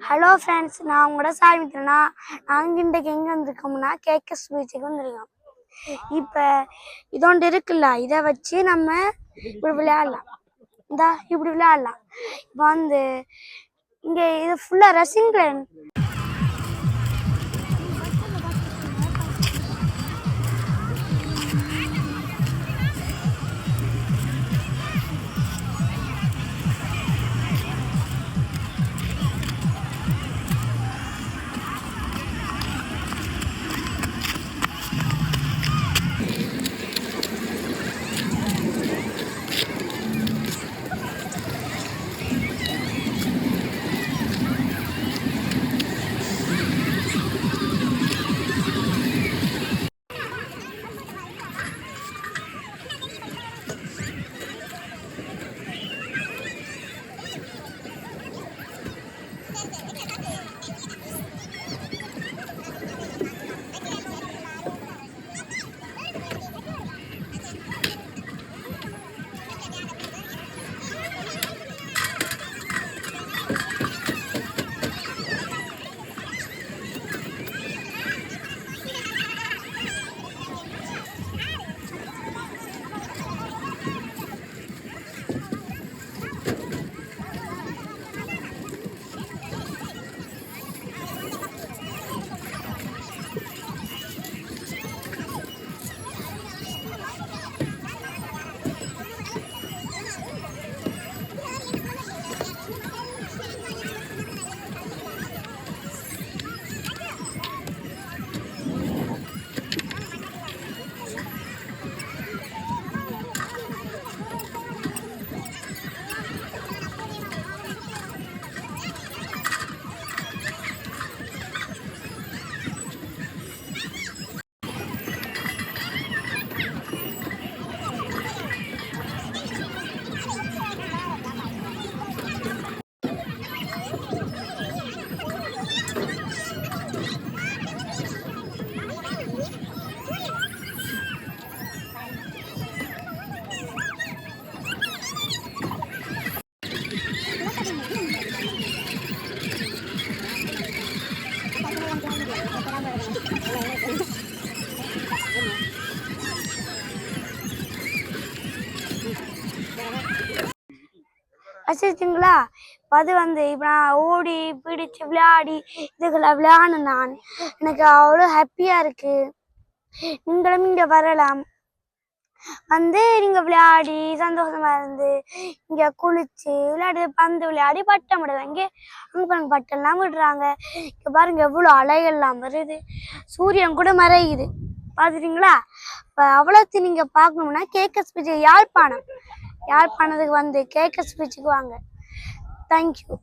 Hello friends, நான் உங்களோட சாமித்திரனா. நாங்கள் இன்றைக்கு எங்கே வந்திருக்கோம்னா கேகஸ் பீச்சுக்கு வந்திருக்கோம். இப்போ இதோண்டு இருக்குல்ல, இதை வச்சு நம்ம இப்படி விளையாடலாம். இப்படி விளையாடலாம். இப்போ வந்து இங்கே இது ஃபுல்லாக ரசிங் கிரவுண்ட். ரசிச்சிங்களா? அது வந்து இப்போ நான் ஓடி பிடிச்சி விளையாடி இதுகளை விளையாடணும். நான் எனக்கு அவ்வளோ ஹாப்பியாக இருக்குது. நீங்களும் இங்கே வரலாம். வந்து நீங்கள் விளையாடி சந்தோஷமாக இருந்து இங்கே குளிச்சு விளையாடி பந்து விளையாடி பட்டம் விடுறாங்க. இங்கே அங்கே பாருங்க பட்டம்லாம் விடுறாங்க. இங்கே பாருங்க எவ்வளோ அலைகள்லாம் வருது. சூரியன் கூட மறையுது. பார்த்துட்டீங்களா? இப்போ அவ்வளோத்தையும் நீங்கள் பார்க்கணும்னா கேகஸ் பீச் யாழ்ப்பாணத்துக்கு வந்து கேகஸ் பீச்சுக்கு வாங்க. தேங்க்யூ.